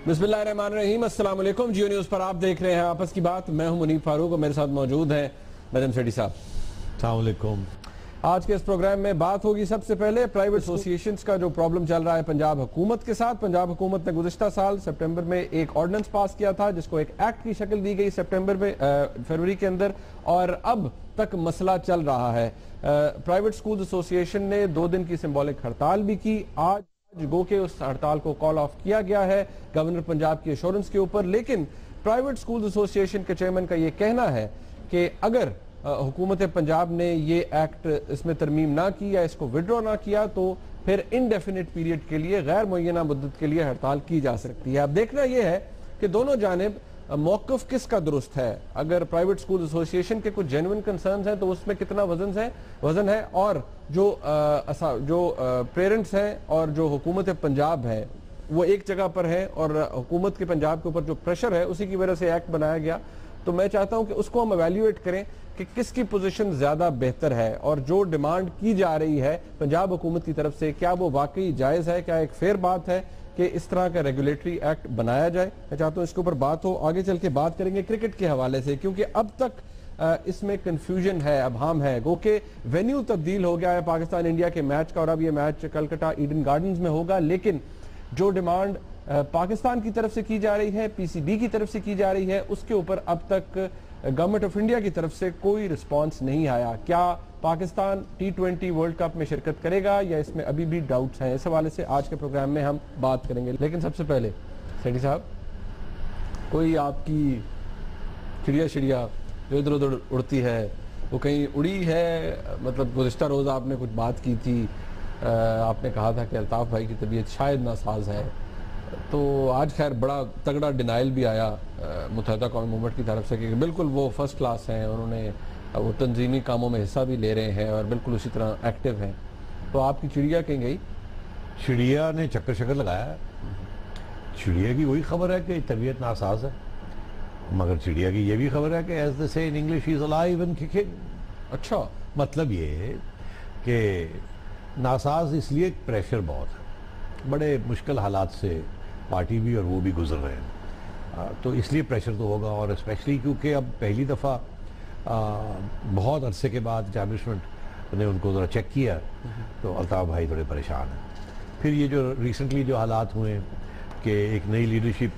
बिस्मिल्लाहिर्रहमानिर्रहीम, अस्सलाम वालेकुम। जियो न्यूज़ पर आप देख रहे हैं आपस की बात। मैं हूं मुनीब फारूक और मेरे साथ मौजूद हैं नजम सेठी साहब। अस्सलाम वालेकुम। आज के इस प्रोग्राम में बात होगी सबसे पहले प्राइवेट एसोसिएशंस का जो प्रॉब्लम चल रहा है पंजाब हुकूमत के साथ। पंजाब हुकूमत ने गुज़िश्ता साल सितंबर में एक ऑर्डिनेंस पास किया था जिसको एक एक्ट की शक्ल दी गई फरवरी के अंदर, और अब तक मसला चल रहा है। प्राइवेट स्कूल एसोसिएशन ने 2 दिन की सिंबॉलिक हड़ताल भी की। आज गो के उस हड़ताल को कॉल ऑफ किया गया है गवर्नर पंजाब की एश्योरेंस के ऊपर, लेकिन प्राइवेट स्कूल एसोसिएशन के चेयरमैन का ये कहना है कि अगर हुकूमत पंजाब ने ये एक्ट इसमें तरमीम ना की या इसको विड्रॉ ना किया तो फिर इनडेफिनिट पीरियड के लिए, गैर मुय्यना मुद्दत के लिए हड़ताल की जा सकती है। अब देखना यह है कि दोनों जानिब मौक़िफ़ किसका दुरुस्त है। अगर प्राइवेट स्कूल एसोसिएशन के कुछ जेन्युइन कंसर्न्स हैं तो उसमें कितना वजन है, और जो पेरेंट्स हैं और जो हुकूमत पंजाब है वो एक जगह पर है, और हुकूमत के पंजाब के ऊपर जो प्रेशर है उसी की वजह से एक्ट बनाया गया। तो मैं चाहता हूं कि उसको हम एवेल्युएट करें कि किसकी पोजीशन ज्यादा बेहतर है, और जो डिमांड की जा रही है पंजाब हुकूमत की तरफ से क्या वो वाकई जायज़ है, क्या एक फेयर बात है कि इस तरह का रेगुलेटरी एक्ट बनाया जाए। मैं चाहता हूं इसके ऊपर बात हो। आगे चल के बात करेंगे क्रिकेट के हवाले से, क्योंकि अब तक इसमें कंफ्यूजन है, अभाम है। गो के वेन्यू तब्दील हो गया है पाकिस्तान इंडिया के मैच का, और अब ये मैच कलकत्ता ईडन गार्डन्स में होगा, लेकिन जो डिमांड पाकिस्तान की तरफ से की जा रही है, पीसीबी की तरफ से की जा रही है, उसके ऊपर अब तक गवर्नमेंट ऑफ इंडिया की तरफ से कोई रिस्पांस नहीं आया। क्या पाकिस्तान T20 वर्ल्ड कप में शिरकत करेगा या इसमें अभी भी डाउट्स हैं? इस हवाले से आज के प्रोग्राम में हम बात करेंगे। लेकिन सबसे पहले सेठी साहब, कोई आपकी चिड़िया जो इधर उधर उड़ती है वो कहीं उड़ी है? मतलब गुज़िश्ता रोज़ आपने कुछ बात की थी, आपने कहा था कि अल्ताफ़ भाई की तबीयत शायद नासाज है, तो आज खैर बड़ा तगड़ा डिनाइल भी आया मुत्तहिदा कौम मूवमेंट की तरफ से कि बिल्कुल वो फर्स्ट क्लास हैं, उन्होंने वो तंजीमी कामों में हिस्सा भी ले रहे हैं और बिल्कुल उसी तरह एक्टिव हैं। तो आपकी चिड़िया कहीं गई? चिड़िया ने चक्कर लगाया। चिड़िया की वही खबर है कि तबीयत नासाज है, मगर चिड़िया की ये भी खबर है कि एज दे से in English he is alive and kicking. अच्छा, मतलब ये है कि नासाज इसलिए प्रेशर बहुत है, बड़े मुश्किल हालात से पार्टी भी और वो भी गुजर रहे हैं, तो इसलिए प्रेशर तो होगा। और स्पेशली क्योंकि अब पहली दफ़ा बहुत अरसे के बाद एस्टैब्लिशमेंट ने उनको ज़रा चेक किया, तो अल्ताफ़ भाई थोड़े परेशान हैं। फिर ये जो रिसेंटली जो हालात हुए कि एक नई लीडरशिप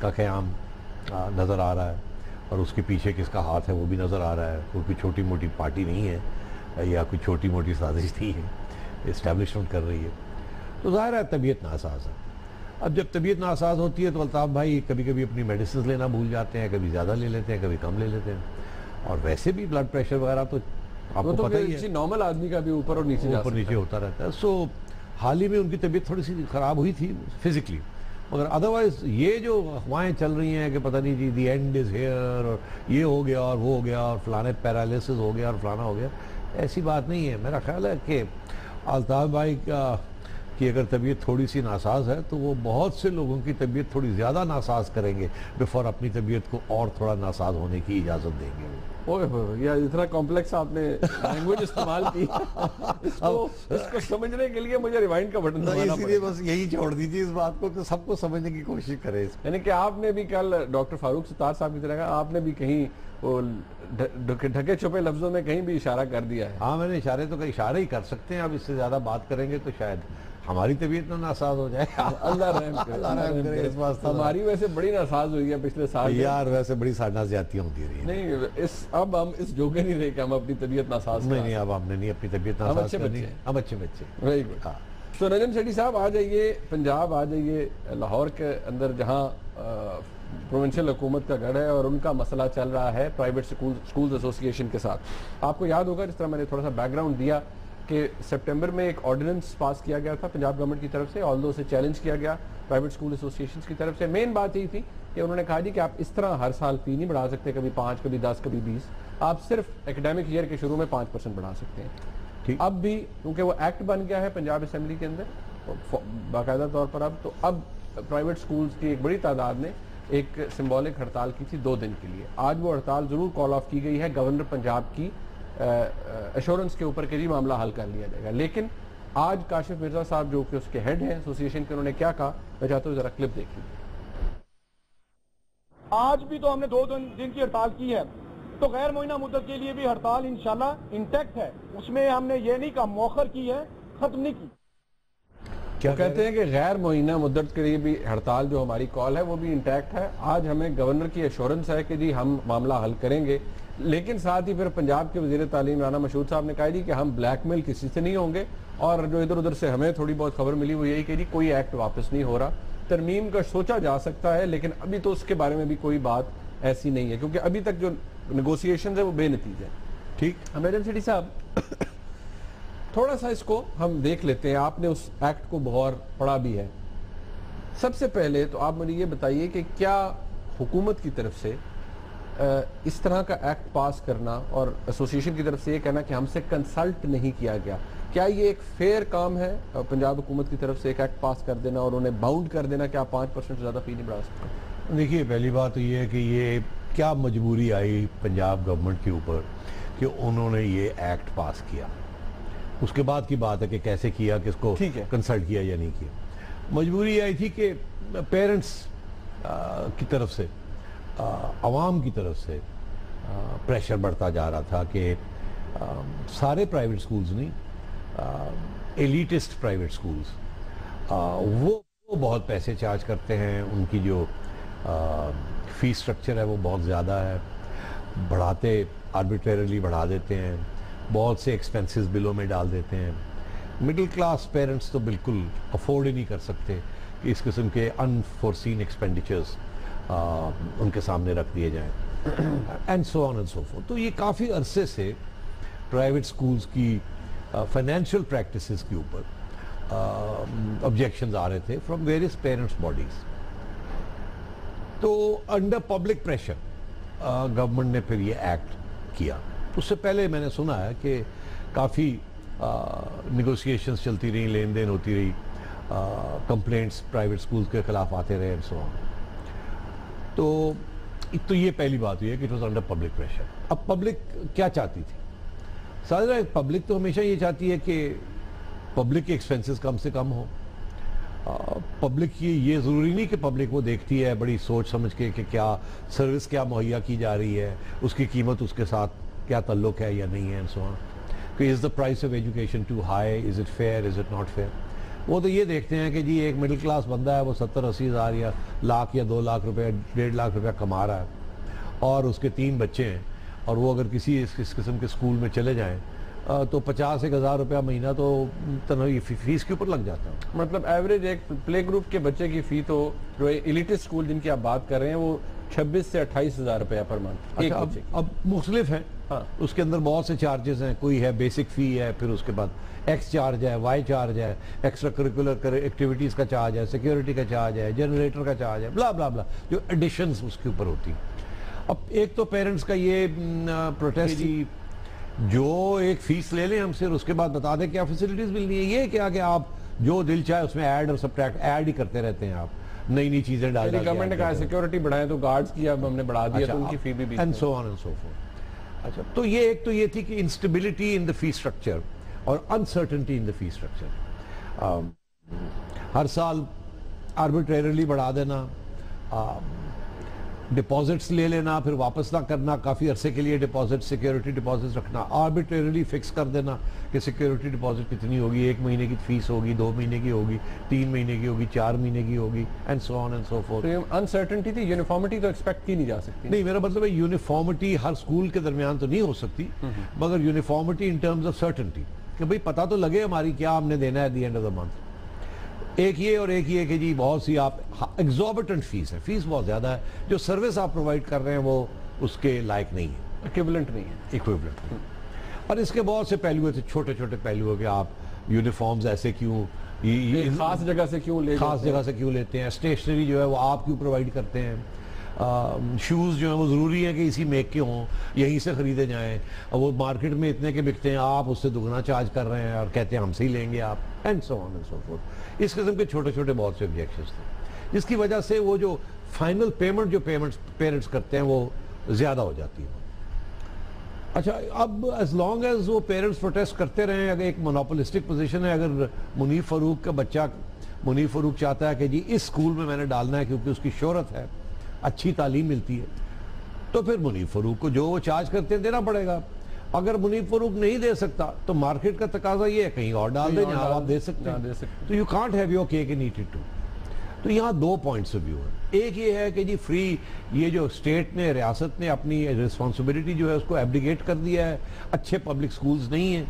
का क़याम नज़र आ रहा है और उसके पीछे किसका हाथ है वो भी नज़र आ रहा है। वो कोई छोटी मोटी पार्टी नहीं है या कोई छोटी मोटी साजिश नहीं है, इस्टेब्लिशमेंट कर रही है, तो ज़ाहिर है तबीयत नासाज है। अब जब तबीयत नासाज होती है तो अल्ताफ़ भाई कभी कभी अपनी मेडिसिन लेना भूल जाते हैं, कभी ज़्यादा ले लेते हैं, कभी कम ले लेते हैं, और वैसे भी ब्लड प्रेशर वगैरह तो आपको तो पता ही है, नॉर्मल आदमी का भी ऊपर और नीचे होता रहता है। सो हाल ही में उनकी तबीयत थोड़ी सी ख़राब हुई थी फिजिकली, मगर अदरवाइज ये जो अफवाहें चल रही हैं कि पता नहीं जी दी एंड इज़ हेयर और ये हो गया और वो हो गया और फलाने पैरालिसिस हो गया और फलाना हो गया, ऐसी बात नहीं है। मेरा ख्याल है कि अल्ताफ़ भाई की अगर तबीयत थोड़ी सी नासाज है तो वो बहुत से लोगों की तबीयत थोड़ी ज़्यादा नासाज करेंगे बिफोर अपनी तबीयत को और थोड़ा नासाज होने की इजाज़त देंगे। ओए यार, इतना कॉम्प्लेक्स आपने लैंग्वेज इस्तेमाल की। इसको समझने के लिए मुझे रिवाइंड का बटन दबाना पड़ेगा। इसीलिए बस यही छोड़ दीजिए इस बात को, तो सबको समझने की कोशिश करें। यानी कि आपने भी कल डॉक्टर फारूक सत्तार साहब की तरह आपने भी कहीं वो ढके छुपे लफ्जों में कहीं भी इशारा कर दिया है। हाँ, मैंने इशारे ही कर सकते हैं। अब इससे ज्यादा बात करेंगे तो शायद हमारी तबीयत ना नासाज हो जाए। अल्लाह रहम करे इस बात। हमारी वैसे बड़ी नासाज हुई है पिछले साल यार, वैसे बड़ी नाज़ियातियां होती रही। नहीं, अब हम इस जोगे नहीं रहे कि हम अपनी तबीयत नासाज नहीं, अब हमने नहीं अपनी तबीयत नासाज करनी। हम अच्छे बच्चे। Very good. तो नजम सेठी साहब, आ जाइए पंजाब, आ जाइए लाहौर के अंदर जहाँ प्रोविंशियल हुकूमत का गढ़ है और उनका मसला चल रहा है प्राइवेट स्कूल एसोसिएशन के साथ। आपको याद होगा, जिस तरह मैंने थोड़ा सा बैकग्राउंड दिया कि सितंबर में एक ऑर्डिनेंस पास किया गया था पंजाब गवर्नमेंट की तरफ से, ऑल्दो उसे चैलेंज किया गया प्राइवेट स्कूल एसोसिएशन की तरफ से। मेन बात यही थी कि उन्होंने कहा जी कि आप इस तरह हर साल फी नहीं बढ़ा सकते, कभी 5, कभी 10, कभी 20, आप सिर्फ एकेडमिक ईयर के शुरू में 5% बढ़ा सकते हैं। अब भी क्योंकि वो एक्ट बन गया है पंजाब असेंबली के अंदर बाकायदा तौर पर, अब प्राइवेट स्कूल्स की एक बड़ी तादाद ने एक सिंबॉलिक हड़ताल की थी 2 दिन के लिए। आज वो हड़ताल जरूर कॉल ऑफ की गई है गवर्नर पंजाब की एश्योरेंस के ऊपर कि जी मामला हल कर लिया जाएगा। लेकिन आज काशिफ मिर्जा साहब जो कि उसके हेड हैं एसोसिएशन के, उन्होंने क्या कहा, मैं चाहता हूँ जरा क्लिप देखिए। आज भी तो हमने 2 दिन की हड़ताल की है, तो गैर मुअय्यना मुद्दत के लिए भी हड़ताल इंशाल्लाह इंटैक्ट है। उसमें हमने ये नहीं कहा मौखर की है, खत्म नहीं की। क्या कहते हैं कि गैर मुअय्यना मुद्दत के लिए भी हड़ताल जो हमारी कॉल है वो भी इंटैक्ट है। आज हमें गवर्नर की एश्योरेंस है कि जी हम मामला हल करेंगे, लेकिन साथ ही फिर पंजाब के वजीर तालीम राना मशहूद साहब ने कहा जी कि हम ब्लैकमेल किसी से नहीं होंगे, और जो इधर उधर से हमें थोड़ी बहुत खबर मिली वो यही कि जी कोई एक्ट वापस नहीं हो रहा, तरमीम का सोचा जा सकता है, लेकिन अभी तो उसके बारे में भी कोई बात ऐसी नहीं है, क्योंकि अभी तक जो नेगोशिएशन है वो बेनतीजा है। ठीक, अमेजन सिटी साहब थोड़ा सा इसको हम देख लेते हैं, आपने उस एक्ट को बहुत पढ़ा भी है। सबसे पहले तो आप मुझे ये बताइए कि क्या हुकूमत की तरफ से इस तरह का एक्ट पास करना और एसोसिएशन की तरफ से ये कहना कि हमसे कंसल्ट नहीं किया गया, क्या ये एक फेयर काम है पंजाब हुकूमत की तरफ से एक एक्ट पास कर देना और उन्हें बाउंड कर देना कि आप 5% से ज़्यादा फी नहीं बढ़ा सकते? देखिए, पहली बात तो ये है कि ये क्या मजबूरी आई पंजाब गवर्नमेंट के ऊपर कि उन्होंने ये एक्ट पास किया। उसके बाद की बात है कि कैसे किया, किसको कंसल्ट किया या नहीं किया। मजबूरी आई थी कि पेरेंट्स की तरफ से, आवाम की तरफ से प्रेशर बढ़ता जा रहा था कि सारे प्राइवेट स्कूल्स नहीं, एलिटिस्ट प्राइवेट स्कूल्स वो बहुत पैसे चार्ज करते हैं, उनकी जो फीस स्ट्रक्चर है वो बहुत ज़्यादा है, बढ़ाते आर्बिट्रेरली बढ़ा देते हैं, बहुत से एक्सपेंसेस बिलों में डाल देते हैं। मिडिल क्लास पेरेंट्स तो बिल्कुल अफोर्ड ही नहीं कर सकते कि इस किस्म के अनफोर्सीन एक्सपेंडिचर्स उनके सामने रख दिए जाएं, and so on and so fourth. तो ये काफ़ी अरसे से प्राइवेट स्कूल्स की फाइनेंशियल प्रैक्टिसेस के ऊपर ऑब्जेक्शंस आ रहे थे फ्रॉम वेरियस पेरेंट्स बॉडीज। तो अंडर पब्लिक प्रेशर गवर्नमेंट ने फिर ये एक्ट किया। उससे पहले मैंने सुना है कि काफ़ी निगोशिएशंस चलती रही, लेन देन होती रही, कंप्लेंट्स प्राइवेट स्कूल्स के खिलाफ आते रहे एंड सो ऑन। तो ये पहली बात हुई है कि it was under public pressure. अब पब्लिक क्या चाहती थी? सारा पब्लिक तो हमेशा ये चाहती है कि पब्लिक के एक्सपेंसेस कम से कम हो। पब्लिक की ये ज़रूरी नहीं कि पब्लिक वो देखती है बड़ी सोच समझ के कि क्या सर्विस क्या मुहैया की जा रही है, उसकी कीमत उसके साथ क्या ताल्लुक है या नहीं है एंड सो ऑन। कि is the price of education too high, is it fair, is it not fair. वो तो ये देखते हैं कि जी एक मिडिल क्लास बंदा है, वो 70-80 हज़ार या लाख या 2 लाख रुपए, 1.5 लाख रुपया कमा रहा है, और उसके 3 बच्चे हैं, और वो अगर किसी इस किस्म के स्कूल में चले जाएं तो 50-1 हज़ार रुपया महीना तो तनवी फीस के ऊपर लग जाता है। मतलब एवरेज एक प्ले ग्रुप के बच्चे की फी तो जो एलिटिस्ट स्कूल जिनकी आप बात कर रहे हैं वो 26 से 28 हज़ार रुपया पर मंथ। अच्छा, अब मुख्तलिफ हैं। हाँ। उसके अंदर बहुत से चार्जेस हैं, कोई है बेसिक फ़ी है, फिर उसके बाद एक्स चार्ज है, वाई चार्ज है, एक्स्ट्रा करिकुलर एक्टिविटीज़ का चार्ज है, सिक्योरिटी का चार्ज है, जनरेटर का चार्ज है, ब्ला ब्ला ब्ला, जो एडिशंस उसके ऊपर होती हैं। अब एक तो पेरेंट्स का ये प्रोटेस्ट ही, जो एक फीस ले लें हमसे और उसके बाद बता दें क्या फैसिलिटीज़ मिलनी है। ये क्या कि आप जो दिल चाहे उसमें ऐड और सब्ट्रैक्ट ऐड ही करते रहते हैं, आप नई नई चीज़ें डाल दें। गवर्नमेंट ने कहा सिक्योरिटी बढ़ाएं तो गार्ड्स की अब हमने बढ़ा दिया, तो उनकी फी भी and so on and so forth. अच्छा, तो ये एक तो ये थी कि instability in the fee structure और uncertainty in the fee structure. हर साल आर्बिट्रेरली बढ़ा देना, डिपॉजिट्स ले लेना फिर वापस ना करना, काफ़ी अरसे के लिए डिपॉजिट सिक्योरिटी डिपॉजिट रखना, आर्बिट्रेरली फिक्स कर देना कि सिक्योरिटी डिपॉजिट कितनी होगी, 1 महीने की फीस होगी, 2 महीने की होगी, 3 महीने की होगी, 4 महीने की होगी, and so on and so fourth. तो अनसर्टेनिटी थी, यूनिफॉर्मिटी तो एक्सपेक्ट की नहीं जा सकती। नहीं, मेरा मतलब है यूनिफॉर्मिटी हर स्कूल के दरमियान तो नहीं हो सकती, मगर uniformity in terms of certainty कि भाई पता तो लगे हमारी क्या हमने देना है eight the end of the month. एक ये और एक ये कि जी बहुत सी आप एग्जॉर्बिटेंट फीस है, फीस बहुत ज़्यादा है, जो सर्विस आप प्रोवाइड कर रहे हैं वो उसके लायक नहीं है, इक्विवेलेंट नहीं है, इक्विवेलेंट। और इसके बहुत से पहलू है, छोटे छोटे पहलू है कि आप यूनिफॉर्म्स ऐसे क्यों, खास जगह से क्यों लेते हैं, स्टेशनरी जो है वो आप क्यों प्रोवाइड करते हैं, शूज़ जो है वो ज़रूरी है कि इसी मेक के हों, यहीं से ख़रीदे जाएं, और वो मार्केट में इतने के बिकते हैं, आप उससे दुगना चार्ज कर रहे हैं और कहते हैं हमसे ही लेंगे आप, and so on and so fourth. इस किस्म के छोटे छोटे बहुत से ऑब्जेक्शंस थे, जिसकी वजह से वो जो फाइनल पेमेंट जो पेरेंट्स करते हैं वो ज़्यादा हो जाती है। अच्छा, अब एज लॉन्ग एज वो पेरेंट्स प्रोटेस्ट करते रहे, अगर एक मोनोपोलिस्टिक पोजीशन है, अगर मुनीफ फ़ारूक का बच्चा मुनीफ फ़ारूक चाहता है कि जी इस स्कूल में मैंने डालना है क्योंकि उसकी शोहरत है, अच्छी तालीम मिलती है, तो फिर मुनीफ फरूक को जो वो चार्ज करते हैं देना पड़ेगा। अगर मुनीफ फरूक नहीं दे सकता तो मार्केट का तकाजा ये है कहीं और डाल दे जहां आप दे सकते हैं। तो you can't have your cake and eat it too. तो यहाँ दो पॉइंट्स ऑफ व्यू है। एक ये है कि जी फ्री, ये जो स्टेट ने, रियासत ने अपनी रिस्पॉन्सिबिलिटी जो है उसको एब्डिकेट कर दिया है, अच्छे पब्लिक स्कूल्स नहीं हैं,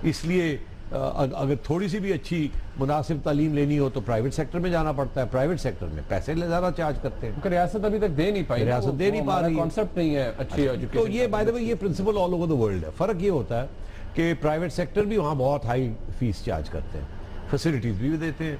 इसलिए अगर थोड़ी सी भी अच्छी मुनासिब तालीम लेनी हो तो प्राइवेट सेक्टर में जाना पड़ता है। प्राइवेट सेक्टर में पैसे ज़्यादा चार्ज करते हैं, रियासत अभी तक दे नहीं पाई, रियासत दे नहीं पा रही, कॉन्सेप्ट नहीं है अच्छी एजुकेशन। तो ये बाय द वे ये principle all over the world है। फ़र्क ये होता है कि प्राइवेट सेक्टर भी वहाँ बहुत हाई फीस चार्ज करते हैं, फैसिलिटीज़ भी देते हैं।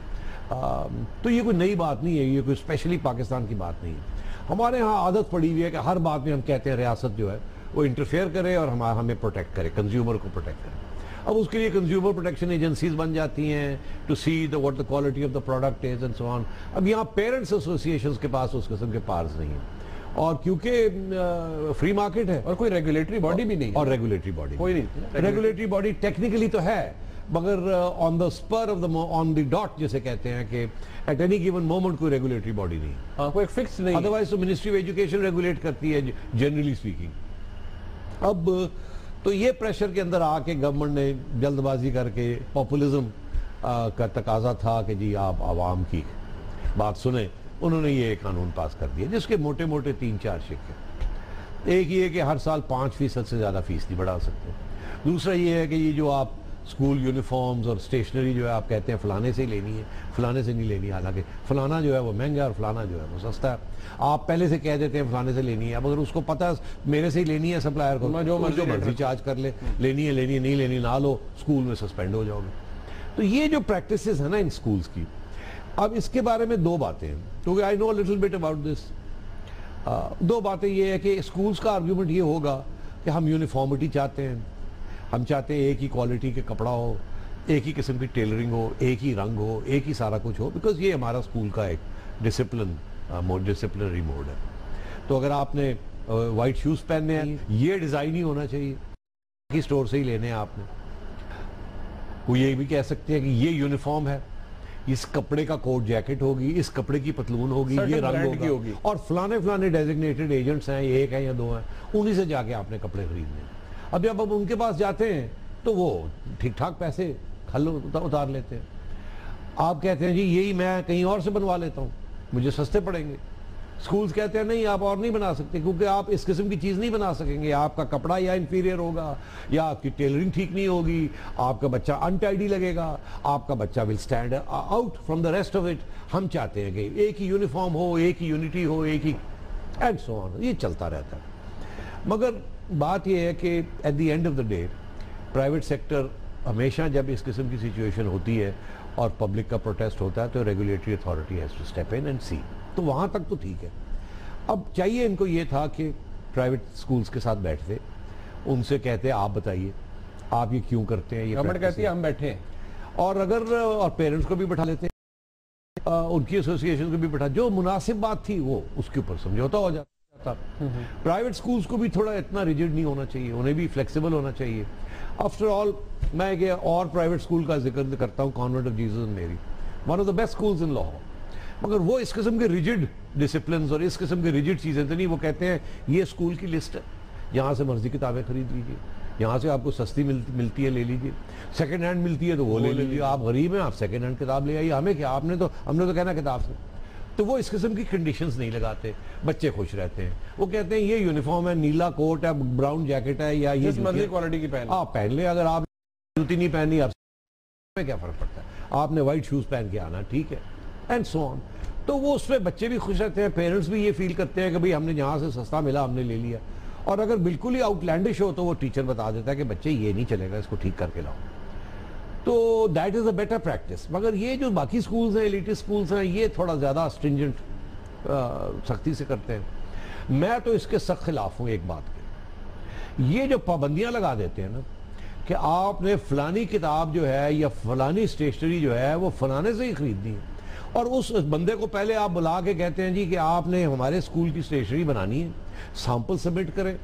तो ये कोई नई बात नहीं है, ये कोई स्पेशली पाकिस्तान की बात नहीं है। हमारे यहाँ आदत पड़ी हुई है कि हर बात में हम कहते हैं रियासत जो है वो इंटरफेयर करे और हमें प्रोटेक्ट करे, कंज्यूमर को प्रोटेक्ट करे। अब उसके लिए कंज्यूमर प्रोटेक्शन एजेंसीज बन जाती हैं to see the what the quality of the product is and so on. अब यहाँ पेरेंट्स एसोसिएशंस के पास उस किस्म के पार्स नहीं है, और क्योंकि फ्री मार्केट है और कोई रेगुलेटरी बॉडी भी नहीं है, और रेगुलेटरी बॉडी कोई नहीं, रेगुलेटरी बॉडी टेक्निकली तो है मगर on the spur of the on the dot जिसे कहते हैं कि एट एनी गिवन मोमेंट कोई रेगुलेटरी बॉडी नहीं, हाँ कोई फिक्स नहीं। अदरवाइज तो मिनिस्ट्री ऑफ एजुकेशन रेगुलेट करती है जनरली स्पीकिंग। अब तो ये प्रेशर के अंदर आके गवर्नमेंट ने जल्दबाजी करके पॉपुलिज्म का तकाजा था कि जी आप आवाम की बात सुने, उन्होंने ये कानून पास कर दिया जिसके मोटे मोटे 3-4 शिक्के। एक ये कि हर साल 5% से ज़्यादा फीस नहीं बढ़ा सकते। दूसरा ये है कि ये जो आप स्कूल यूनिफॉर्म्स और स्टेशनरी जो है आप कहते हैं फलाने से ही लेनी है, फलाने से नहीं लेनी, हालांकि फलाना जो है वो महंगा है और फलाना जो है वो सस्ता है। आप पहले से कह देते हैं फलाने से लेनी है, अब अगर उसको पता है मेरे से ही लेनी है सप्लायर को, जो मर्जी चार्ज कर ले, लेनी है नहीं लेनी ना लो, स्कूल में सस्पेंड हो जाओगे। तो ये जो प्रैक्टिसेस है ना इन स्कूल्स की, अब इसके बारे में दो बातें हैं, क्योंकि I know little bit about this. दो बातें ये है कि स्कूल्स का आर्ग्यूमेंट ये होगा कि हम यूनिफॉर्मिटी चाहते हैं, हम चाहते हैं एक ही क्वालिटी के कपड़ा हो, एक ही किस्म की टेलरिंग हो, एक ही रंग हो, एक ही सारा कुछ हो, बिकॉज ये हमारा स्कूल का एक डिसिप्लिनरी मोड है। तो अगर आपने वाइट शूज पहनने हैं, ये डिजाइन ही होना चाहिए कि स्टोर से ही लेने हैं आपने। वो ये भी कह सकते हैं कि ये यूनिफॉर्म है, इस कपड़े का कोट जैकेट होगी, इस कपड़े की पतलून होगी, ये रंग होगी, और फलाने डेजिग्नेटेड एजेंट्स हैं, एक है या दो हैं, उन्हीं से जाके आपने कपड़े खरीदने। अब जब अब उनके पास जाते हैं तो वो ठीक ठाक पैसे उतार लेते हैं। आप कहते हैं जी यही मैं कहीं और से बनवा लेता हूँ, मुझे सस्ते पड़ेंगे। स्कूल्स कहते हैं नहीं, आप और नहीं बना सकते क्योंकि आप इस किस्म की चीज़ नहीं बना सकेंगे, आपका कपड़ा या इंफीरियर होगा, या आपकी टेलरिंग ठीक नहीं होगी, आपका बच्चा अनटाइडी लगेगा, आपका बच्चा will stand out from the rest of it. हम चाहते हैं कि एक ही यूनिफॉर्म हो, एक ही यूनिटी हो, एक ही एंड सो ऑन, ये चलता रहता है। मगर बात यह है कि eight the end of the day private sector हमेशा जब इस किस्म की सिचुएशन होती है और पब्लिक का प्रोटेस्ट होता है तो regulatory authority has to step in and see. तो वहाँ तक तो ठीक है। अब चाहिए इनको ये था कि प्राइवेट स्कूल्स के साथ बैठते, उनसे कहते आप बताइए आप ये क्यों करते हैं, ये गवर्नमेंट कहती है हम बैठे हैं, और अगर और पेरेंट्स को भी बैठा लेते हैं, उनकी एसोसिएशन को भी बैठा, जो मुनासिब बात थी वो उसके ऊपर समझौता हो जाता। प्राइवेट स्कूल्स को भी थोड़ा इतना रिजिड नहीं होना चाहिए, उन्हें भी फ्लेक्सिबल होना चाहिए। आफ्टर ऑल मैं एक और प्राइवेट स्कूल का जिक्र करता हूँ, कॉन्वेंट ऑफ जीसस मेरी, one of the best schools in Lahore. मगर वो इस किस्म के रिजिड डिसिप्लिन और इस किस्म की रिजिड चीज़ें तो नहीं। वो कहते हैं ये स्कूल की लिस्ट है, यहाँ से मर्जी किताबें खरीद लीजिए, यहाँ से आपको सस्ती मिलती है ले लीजिए, सेकंड हैंड मिलती है तो वो ले लीजिए, आप गरीब हैं आप सेकंड हैंड किताब ले आइए, हमें क्या, हमने तो कहना किताब से। तो वो इस किस्म की कंडीशंस नहीं लगाते, बच्चे खुश रहते हैं। वो कहते हैं ये यूनिफॉर्म है, नीला कोट है, ब्राउन जैकेट है, या ये क्वालिटी की आप पहन ले, अगर आप जूती नहीं पहनी आप में क्या फर्क पड़ता है, आपने वाइट शूज पहन के आना, ठीक है, एंड सो ऑन। तो वो उसमें बच्चे भी खुश रहते हैं, पेरेंट्स भी ये फील करते हैं कि भाई हमने जहाँ से सस्ता मिला हमने ले लिया। और अगर बिल्कुल ही आउटलैंडिश हो तो वो टीचर बता देता है कि बच्चे ये नहीं चलेगा, इसको ठीक करके लाओ। तो that is a better practice. मगर ये जो बाकी स्कूल्स हैं, एलिटिस्ट स्कूल्स हैं, ये थोड़ा ज़्यादा स्ट्रिंजेंट सख्ती से करते हैं। मैं तो इसके सख्त खिलाफ हूँ एक बात के। ये जो पाबंदियाँ लगा देते हैं ना कि आपने फलानी किताब जो है या फलानी स्टेशनरी जो है वो फलाने से ही खरीदनी है, और उस बंदे को पहले आप बुला के कहते हैं जी कि आपने हमारे स्कूल की स्टेशनरी बनानी है, सैंपल सबमिट करें।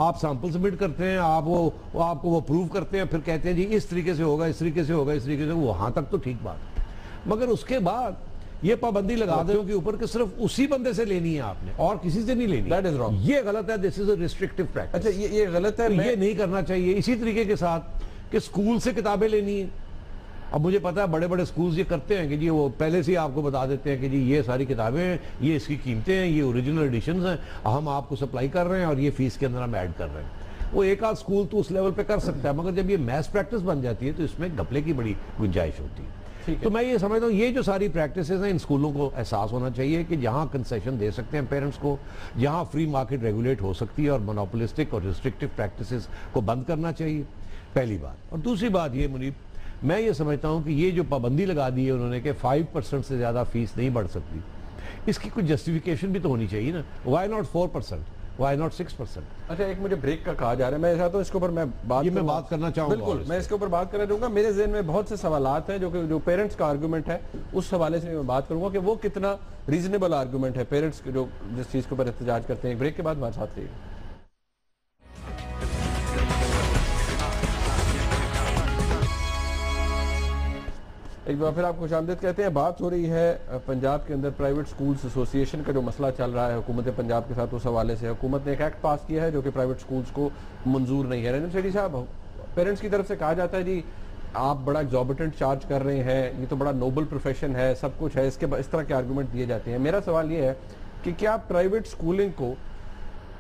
आप सैंपल सबमिट करते हैं, आपको वो प्रूव करते हैं, फिर कहते हैं जी इस तरीके से होगा, इस तरीके से होगा, इस तरीके से, वहाँ तक तो ठीक बात। मगर उसके बाद ये पाबंदी लगा दो के ऊपर कि सिर्फ उसी बंदे से लेनी है आपने और किसी से नहीं लेनी। दैट इज रॉन्ग, ये गलत है, this is a restrictive practice. अच्छा ये गलत है, ये नहीं करना चाहिए। इसी तरीके के साथ कि स्कूल से किताबें लेनी है। अब मुझे पता है बड़े बड़े स्कूल्स ये करते हैं कि जी वो पहले से ही आपको बता देते हैं कि जी ये सारी किताबें हैं, ये इसकी कीमतें हैं, ये ओरिजिनल एडिशंस हैं, हम आपको सप्लाई कर रहे हैं और ये फीस के अंदर हम ऐड कर रहे हैं। वो एक आध स्कूल तो उस लेवल पे कर सकता है, मगर जब ये मैस प्रैक्टिस बन जाती है तो इसमें घपले की बड़ी गुंजाइश होती है। तो मैं ये समझता हूँ ये जो सारी प्रैक्टिसेस हैं इन स्कूलों को एहसास होना चाहिए कि जहाँ कंसेशन दे सकते हैं पेरेंट्स को, जहाँ फ्री मार्केट रेगुलेट हो सकती है और मोनोपोलिस्टिक और रिस्ट्रिक्टिव प्रैक्टिसेस को बंद करना चाहिए, पहली बात। और दूसरी बात ये मुनीब, मैं ये समझता हूँ कि ये जो पाबंदी लगा दी है उन्होंने कि 5% से ज़्यादा फीस नहीं बढ़ सकती, इसकी कुछ जस्टिफिकेशन भी तो होनी चाहिए ना। Why not 4%, why not 6%? अच्छा एक मुझे ब्रेक का कहा जा रहा है, मैं चाहता हूँ इसके ऊपर मैं बात करना चाहूँगा। बिल्कुल, मैं इसके ऊपर बात करना चाहूँगा। मेरे ज़हन में बहुत से सवालात हैं जो पेरेंट्स का आर्गूमेंट है, उस हवाले से मैं बात करूँगा कि वो कितना रीजनेबल आर्गूमेंट है पेरेंट्स जो जिस चीज़ के ऊपर एहतजाज करते हैं। ब्रेक के बाद हमारे साथ रहिए। एक बार फिर आपको खुशामदीद कहते हैं। बात हो रही है पंजाब के अंदर प्राइवेट स्कूल्स एसोसिएशन का जो मसला चल रहा है हुकूमत पंजाब के साथ, उस हवाले से हुकूमत ने एक एक्ट पास किया है जो कि प्राइवेट स्कूल्स को मंजूर नहीं है। रंजन सेठी साहब, पेरेंट्स की तरफ से कहा जाता है जी आप बड़ा एग्जॉर्बिटेंट चार्ज कर रहे हैं, ये तो बड़ा नोबल प्रोफेशन है, सब कुछ है, इसके इस तरह के आर्गूमेंट दिए जाते हैं। मेरा सवाल ये है कि क्या प्राइवेट स्कूलिंग को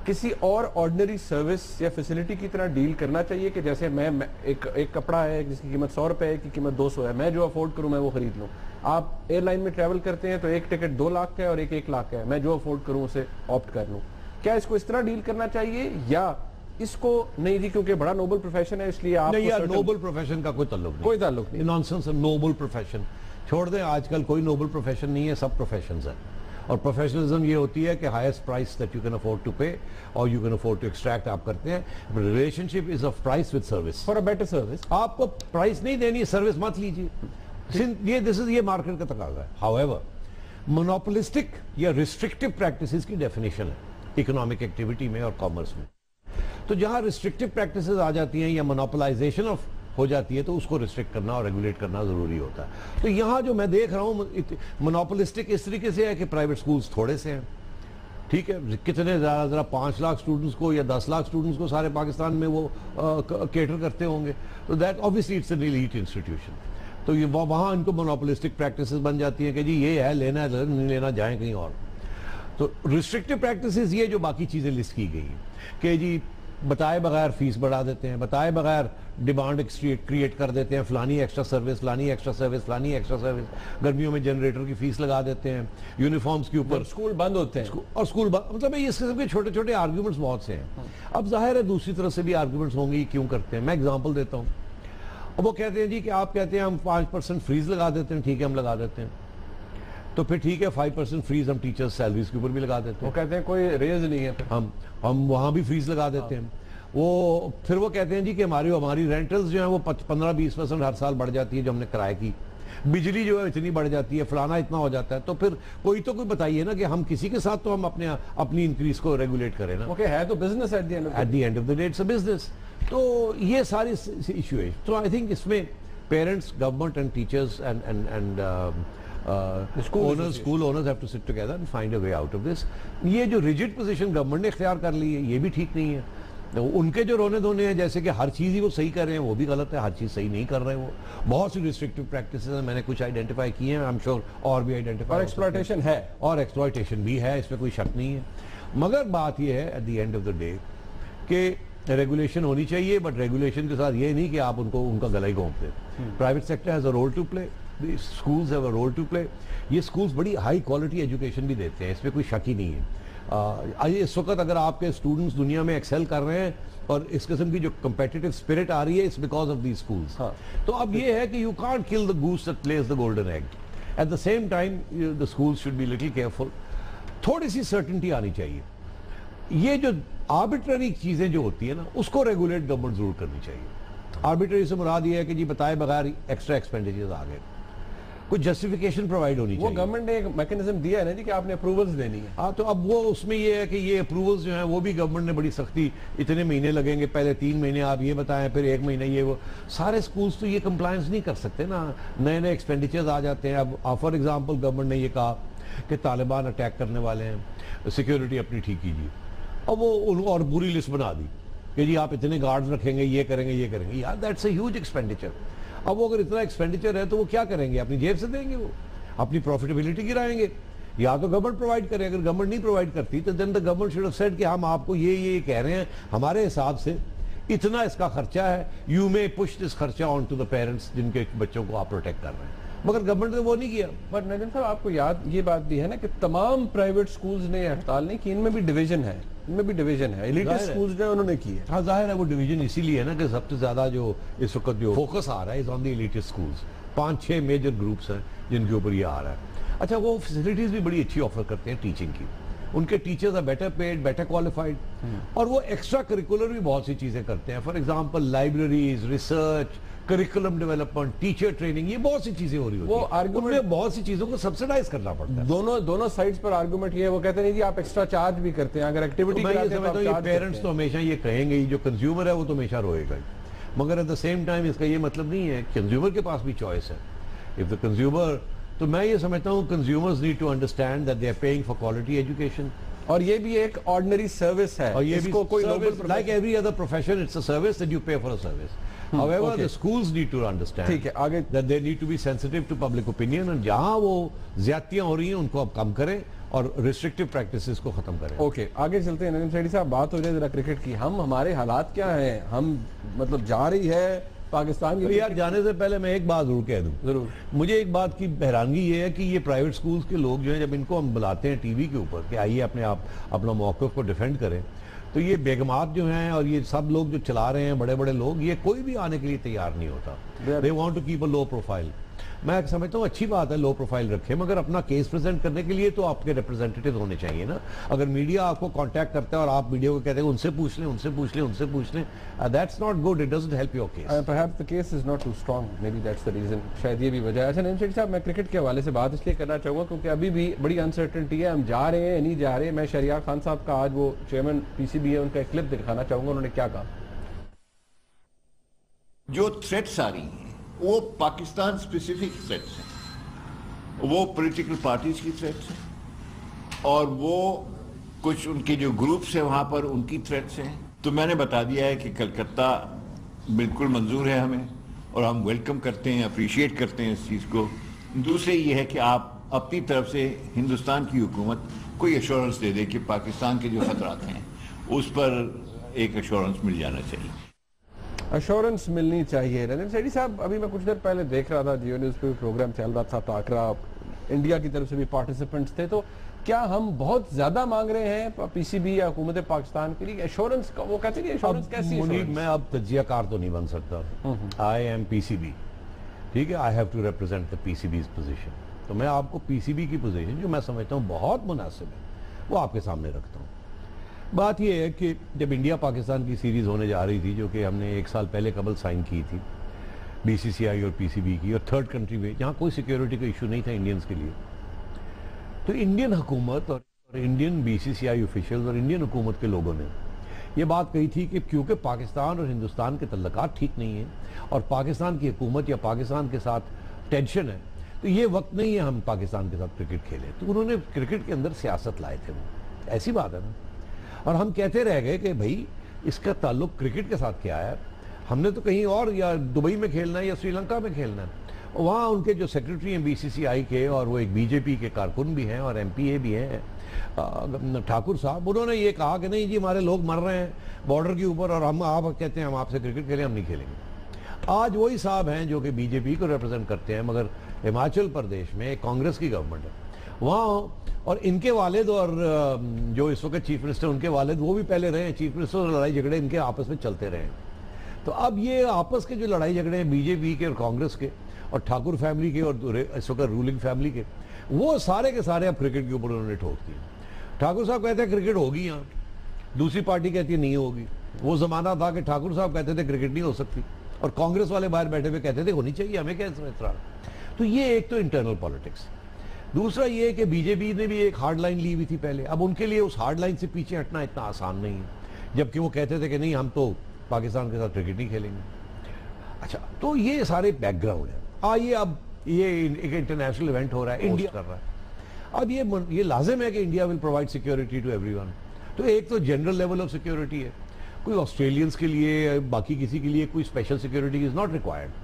किसी और ऑर्डिनरी सर्विस या फैसिलिटी की तरह डील करना चाहिए कि जैसे मैं एक कपड़ा है जिसकी कीमत 100 रुपए है, की कीमत 200 है, मैं जो अफोर्ड करूं मैं वो खरीद लूं। आप एयरलाइन में ट्रैवल करते हैं तो एक टिकट 2 लाख का है और एक 1 लाख का है, मैं जो अफोर्ड करूं उसे ऑप्ट कर लूं। क्या इसको इस तरह डील करना चाहिए या इसको नहीं जी क्योंकि बड़ा नोबल प्रोफेशन है इसलिए आप नहीं? यार नोबल प्रोफेशन का कोई ताल्लुक नहीं, नॉनसेंस है। नोबल प्रोफेशन छोड़ दें, आजकल कोई नोबल प्रोफेशन नहीं है, सब प्रोफेशंस है। और प्रोफेशनलिज्म ये होती है कि highest price that you can afford to pay और you can afford to extract आप करते हैं। Relationship is of price with service, for a better service. आपको प्राइस नहीं देनी है, सर्विस मत लीजिए। ये मार्केट का तकाजा है। हाउएवर मोनोपोलिस्टिक या रिस्ट्रिक्टिव प्रैक्टिसेस की डेफिनेशन है इकोनॉमिक एक्टिविटी में और कॉमर्स में। तो जहां रिस्ट्रिक्टिव प्रैक्टिसेस आ जाती हैं या मोनोपोलाइजेशन ऑफ हो जाती है तो उसको रिस्ट्रिक्ट करना और रेगुलेट करना जरूरी होता है। तो यहां जो मैं देख रहा हूं मोनोपोलिस्टिक इस तरीके से है कि प्राइवेट स्कूल्स थोड़े से हैं, ठीक है, कितने ज़रा 5 लाख स्टूडेंट्स को या 10 लाख स्टूडेंट्स को सारे पाकिस्तान में वो केटर करते होंगे। तो that obviously it's an elite institution. तो ये वहाँ इनको मोनोपोलिस्टिक प्रैक्टिसेस बन जाती हैं कि जी ये है, लेना है, नहीं लेना, जाए कहीं और। तो रिस्ट्रिक्टिव प्रैक्टिसेस ये जो बाकी चीज़ें लिस्ट की गई कि जी बताए बगैर फीस बढ़ा देते हैं, बताए बगैर डिमांड क्रिएट कर देते हैं, फलानी एक्स्ट्रा सर्विस, फलानी एक्स्ट्रा सर्विस, फलानी एक्स्ट्रा सर्विस। गर्मियों में जनरेटर की फीस लगा देते हैं, यूनिफॉर्म्स के ऊपर स्कूल बंद होते हैं और स्कूल मतलब इस किस्म के छोटे छोटे आर्ग्यूमेंट्स बहुत से हैं। अब जाहिर है दूसरी तरफ से भी आर्ग्यूमेंट्स होंगे क्यों करते हैं। मैं एग्जाम्पल देता हूँ। अब वो कहते हैं जी कि आप कहते हैं हम 5% फ्रीज लगा देते हैं, ठीक है हम लगा देते हैं, तो फिर ठीक है 5% फ्रीज हम टीचर्स सैलरीज के ऊपर भी लगा देते हैं। वो कहते हैं कोई रेज नहीं है, हम वहां भी फ्रीज लगा देते हैं। वो फिर वो कहते हैं जी कि हमारी रेंटल्स जो है वो 15-20% हर साल बढ़ जाती है जो हमने किराए की, बिजली जो है इतनी बढ़ जाती है, फलाना इतना हो जाता है। तो फिर कोई बताइए ना कि हम किसी के साथ तो हम अपनी इंक्रीज को रेगुलेट करें ना। ओके, है तो business at the end of the day it's a business. तो ये सारी इशू है। तो आई थिंक इसमें parents, government and teachers and school owners have to sit together and find a way out of this. ये जो rigid position government ने इख्तियार कर ली है ये भी ठीक नहीं है। तो उनके जो रोने धोने हैं जैसे कि हर चीज़ ही वो सही कर रहे हैं वो भी गलत है, हर चीज़ सही नहीं कर रहे हैं। वो बहुत सी रिस्ट्रिक्टिव प्रैक्टिसेस हैं, मैंने कुछ आइडेंटिफाई किए हैं, आई एम श्योर और भी आइडेंटिफाई। और एक्सप्लॉयटेशन है, और एक्सप्लॉयटेशन भी है, इसमें कोई शक नहीं है। मगर बात ये है eight the end of the day कि रेगुलेशन होनी चाहिए, बट रेगुलेशन के साथ ये नहीं कि आप उनका गला ही घोंप दें। Private sector has a role to play, schools have a role to play. ये स्कूल्स बड़ी हाई क्वालिटी एजुकेशन भी देते हैं, इसमें कोई शक ही नहीं है। इस वक्त अगर आपके स्टूडेंट्स दुनिया में एक्सेल कर रहे हैं और इस किस्म की जो कम्पिटिटिव स्पिरिट आ रही है it's because of these schools. तो अब ये है कि you can't kill the goose that Lay's the golden egg. At the same time the schools should be little careful. थोड़ी सी सर्टेनिटी आनी चाहिए। ये जो आर्बिट्ररी चीजें जो होती है ना उसको रेगुलेट गवर्नमेंट जरूर करनी चाहिए। आर्बिट्ररी से मुराद ये है कि जी बताए बगैर एक्स्ट्रा एक्सपेंडिचर्स आ गए। कुछ जस्टिफिकेशन प्रोवाइड होनी चाहिए। वो गवर्नमेंट ने एक मैकेनिज्म दिया है ना जी कि आपने अप्रूवल्स देनी है। हाँ, तो अब वो उसमें ये है कि ये अप्रूवल्स जो हैं वो भी गवर्नमेंट ने बड़ी सख्ती, इतने महीने लगेंगे, पहले 3 महीने आप ये बताएं, फिर 1 महीना ये वो। सारे स्कूल्स तो ये कंप्लायंस नहीं कर सकते ना, नए नए एक्सपेंडिचर्स आ जाते हैं। अब फॉर एग्जाम्पल गवर्नमेंट ने ये कहा कि तालिबान अटैक करने वाले हैं, सिक्योरिटी अपनी ठीक कीजिए। अब वो और बुरी लिस्ट बना दी कि जी आप इतने गार्ड्स रखेंगे, ये करेंगे। यार दैट्स अ ह्यूज एक्सपेंडिचर। अब वो अगर इतना एक्सपेंडिचर है तो वो क्या करेंगे? अपनी जेब से देंगे, वो अपनी प्रॉफिटेबिलिटी गिराएंगे। या तो गवर्नमेंट प्रोवाइड करे, अगर गवर्नमेंट नहीं प्रोवाइड करती तो then the government should have said कि हम आपको ये कह रहे हैं, हमारे हिसाब से इतना इसका खर्चा है, यू मे पुश दिस खर्चा ऑन टू द पेरेंट्स जिनके बच्चों को आप प्रोटेक्ट कर रहे हैं। मगर गवर्नमेंट ने वो नहीं किया। बट नजम साहब, आपको याद ये बात भी है ना कि तमाम प्राइवेट स्कूल्स ने हड़ताल नहीं की, इनमें भी डिवीजन है, एलिटिस्ट स्कूल्स ने उन्होंने की है। हाँ, जाहिर है वो डिवीजन इसीलिए है ना कि सबसे ज्यादा जो इस वक्त जो फोकस आ रहा है is on the elitist schools. 5-6 major groups हैं जिनके ऊपर ये आ रहा है। अच्छा, वो फैसिलिटीज भी बड़ी अच्छी ऑफर करते हैं टीचिंग की, उनके teachers are better paid, better qualified, और वो एक्स्ट्रा करिकुलर भी बहुत सी चीजें करते हैं। For example libraries, research, curriculum development, teacher training, ये बहुत सी चीजें हो रही होती हैं। उनमें बहुत सी चीजों को सब्सिडाइज करना पड़ता है। दोनों साइड्स पर आर्गुमेंट ये है, वो कहते नहीं जी आप एक्स्ट्रा चार्ज भी करते हैं, अगर एक्टिविटी पेरेंट्स तो हमेशा ये कहेंगे, जो कंज्यूमर है वो तो हमेशा रोएगा, मगर एट द सेम टाइम इसका ये मतलब नहीं है, कंज्यूमर के पास भी चॉइस है। इफ द कंज्यूमर, तो मैं ये समझता हूँ consumers need to understand that they are paying for quality education, और ये भी एक ऑर्डिनरी सर्विस है, और ये इसको कोई like every other profession, it's a service that you pay for a service. However, the schools need to understand ठीक है, आगे that they need to be sensitive to public opinion, और जहां वो ज्यादतियां हो रही हैं उनको अब कम करें और रिस्ट्रिक्टिव प्रैक्टिसेस को खत्म करें। ओके, आगे चलते हैं। नदीम सैयदी साहब, बात हो जाए जरा क्रिकेट की। हमारे हालात क्या हैं? हम मतलब जा रही है पाकिस्तान की। यार, जाने से पहले मैं एक बात जरूर कह दूं, जरूर। मुझे एक बात की हैरानगी ये है कि ये प्राइवेट स्कूल्स के लोग जो हैं, जब इनको हम बुलाते हैं टीवी के ऊपर कि आइए अपने आप अपना मौक़िफ़ को डिफेंड करें, तो ये बेगमात जो हैं और ये सब लोग जो चला रहे हैं, बड़े बड़े लोग, ये कोई भी आने के लिए तैयार नहीं होता। They want to keep a low profile. मैं समझता हूँ अच्छी बात है लो प्रोफाइल रखें, मगर अपना केस प्रेजेंट करने के लिए तो आपके रिप्रेजेंटेटिव होने चाहिए ना। अगर मीडिया आपको कांटेक्ट करता है और आप मीडिया को कहते हैं उनसे पूछ लें, that's not good, it doesn't help your case. Perhaps the case is not too strong, maybe that's the reason, शायद ये भी वजह है। अच्छा नदीम सैयदी साहब, मैं क्रिकेट के हवाले से बात इसलिए करना चाहूँगा क्योंकि अभी भी बड़ी अनसर्टेनिटी है, हम जा रहे हैं नहीं जा रहे। मैं शहरियार खान साहब का, आज वो चेयरमैन पीसीबी है, उनका एक क्लिप दिखाना चाहूँगा, उन्होंने क्या कहा। जो थ्रेट्स आ रही हैं वो पाकिस्तान स्पेसिफिक थ्रेट्स हैं, वो पॉलिटिकल पार्टीज की थ्रेट्स हैं, और वो कुछ उनके जो ग्रुप्स हैं वहाँ पर उनकी थ्रेट्स हैं। तो मैंने बता दिया है कि कलकत्ता बिल्कुल मंजूर है हमें, और हम वेलकम करते हैं, अप्रिशिएट करते हैं इस चीज़ को। दूसरे ये है कि आप अपनी तरफ से हिंदुस्तान की हुकूमत कोई एश्योरेंस दे दे कि पाकिस्तान के जो खतरात हैं उस पर एक एश्योरेंस मिल जाना चाहिए। एश्योरेंस मिलनी चाहिए। नदीम सैयदी साहब, अभी मैं कुछ देर पहले देख रहा था, जियो न्यूज़ पे प्रोग्राम चल रहा था, ताकरा इंडिया की तरफ से भी पार्टिसिपेंट्स थे, तो क्या हम बहुत ज्यादा मांग रहे हैं पीसीबी या हुकूमत पाकिस्तान के लिए एश्योरेंस? वो कहते हैं एश्योरेंस कैसी है? मैं अब तज्जियाकार तो नहीं बन सकता, आई एम पीसीबी, ठीक है, I have to represent the PCB's position. तो मैं आपको पीसीबी की पोजीशन जो मैं समझता हूँ बहुत मुनासिब है वो आपके सामने रखता हूँ। बात यह है कि जब इंडिया पाकिस्तान की सीरीज़ होने जा रही थी, जो कि हमने 1 साल पहले कबल साइन की थी, बीसीसीआई और पीसीबी की, और थर्ड कंट्री में जहाँ कोई सिक्योरिटी का इशू नहीं था इंडियंस के लिए, तो इंडियन हुकूमत और इंडियन बीसीसीआई ऑफिशियल्स और इंडियन हुकूमत के लोगों ने ये बात कही थी कि क्योंकि पाकिस्तान और हिंदुस्तान के तल्लुकात ठीक नहीं है और पाकिस्तान की हुकूमत या पाकिस्तान के साथ टेंशन है, तो ये वक्त नहीं है हम पाकिस्तान के साथ क्रिकेट खेलें। तो उन्होंने क्रिकेट के अंदर सियासत लाए थे, वो ऐसी बात है ना। और हम कहते रह गए कि भाई इसका ताल्लुक क्रिकेट के साथ क्या है, हमने तो कहीं और या दुबई में खेलना है या श्रीलंका में खेलना है। वहाँ उनके जो सेक्रेटरी हैं बीसीसीआई के, और वो एक बीजेपी के कारकुन भी हैं और एमपीए भी हैं, ठाकुर साहब, उन्होंने ये कहा कि नहीं जी हमारे लोग मर रहे हैं बॉर्डर के ऊपर और हम आप कहते हैं हम आपसे क्रिकेट खेलें, हम नहीं खेलेंगे। आज वही साहब हैं जो कि बीजेपी को रिप्रेजेंट करते हैं, मगर हिमाचल प्रदेश में कांग्रेस की गवर्नमेंट है वहाँ, और इनके वालिद और जो इस वक्त चीफ मिनिस्टर उनके वालिद वो भी पहले रहे हैं चीफ मिनिस्टर, और लड़ाई झगड़े इनके आपस में चलते रहे। तो अब ये आपस के जो लड़ाई झगड़े हैं बीजेपी के और कांग्रेस के और ठाकुर फैमिली के और इस वक्त रूलिंग फैमिली के, वो सारे के सारे अब क्रिकेट के ऊपर उन्होंने ठोक दिए। ठाकुर साहब कहते हैं क्रिकेट होगी यहाँ, दूसरी पार्टी कहती है नहीं होगी। वो जमाना था कि ठाकुर साहब कहते थे क्रिकेट नहीं हो सकती और कांग्रेस वाले बाहर बैठे हुए कहते थे होनी चाहिए, हमें क्या इतना। तो ये एक तो इंटरनल पॉलिटिक्स। दूसरा ये कि बीजेपी ने भी एक हार्ड लाइन ली हुई थी पहले, अब उनके लिए उस हार्ड लाइन से पीछे हटना इतना आसान नहीं है, जबकि वो कहते थे कि नहीं हम तो पाकिस्तान के साथ क्रिकेट नहीं खेलेंगे। अच्छा, तो ये सारे बैकग्राउंड है। आइए अब ये एक इंटरनेशनल इवेंट हो रहा है, इंडिया कर रहा है, अब ये लाजिम है कि India will provide security to everyone. तो एक तो जनरल लेवल ऑफ सिक्योरिटी है, कोई ऑस्ट्रेलियंस के लिए बाकी किसी के लिए कोई special security is not required.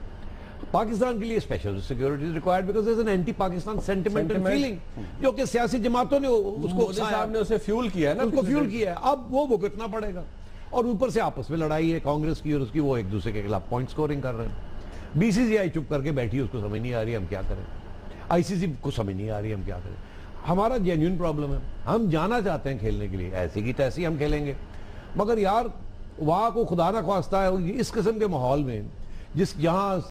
Pakistan के लिए special security is required because there is an anti Pakistan sentimental feeling, जो कि सियासी जमातों ने उसको साहब ने उसे फ्यूल किया है ना, उसको फ्यूल किया है, अब वो भुगतना पड़ेगा। और ऊपर से आपस में लड़ाई है कांग्रेस की और उसकी, वो एक दूसरे के खिलाफ पॉइंट स्कोरिंग कर रहे हैं। बीसीसीआई चुप करके बैठी, उसको समझ नहीं आ रही हम क्या करें, आईसीसी को समझ नहीं आ रही हम क्या करें। हमारा जेन्युइन प्रॉब्लम है, हम जाना चाहते हैं खेलने के लिए, ऐसी की तैसी हम खेलेंगे, मगर यार वहां को खुदा ना ख्वास्ता है इस किस्म के माहौल में जहाँ